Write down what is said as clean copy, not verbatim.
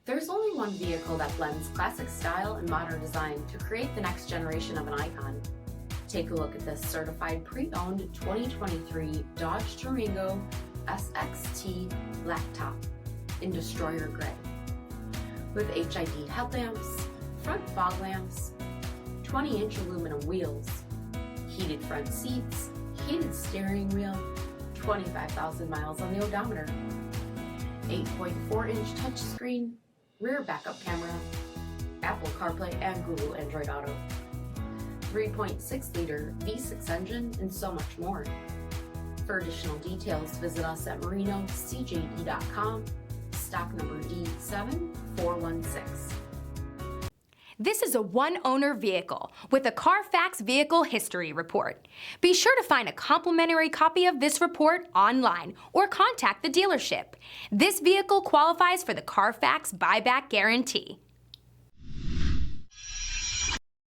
There's only one vehicle that blends classic style and modern design to create the next generation of an icon. Take a look at this certified pre-owned 2023 Dodge Durango SXT Blacktop in Destroyer Gray. With HID headlamps, front fog lamps, 20-inch aluminum wheels, heated front seats, heated steering wheel, 25,000 miles on the odometer, 8.4-inch touchscreen, rear backup camera, Apple CarPlay and Google Android Auto, 3.6-liter V6 engine, and so much more. For additional details, visit us at marinocjd.com, stock number D7416. This is a one-owner vehicle with a CARFAX Vehicle History Report. Be sure to find a complimentary copy of this report online or contact the dealership. This vehicle qualifies for the CARFAX Buyback Guarantee.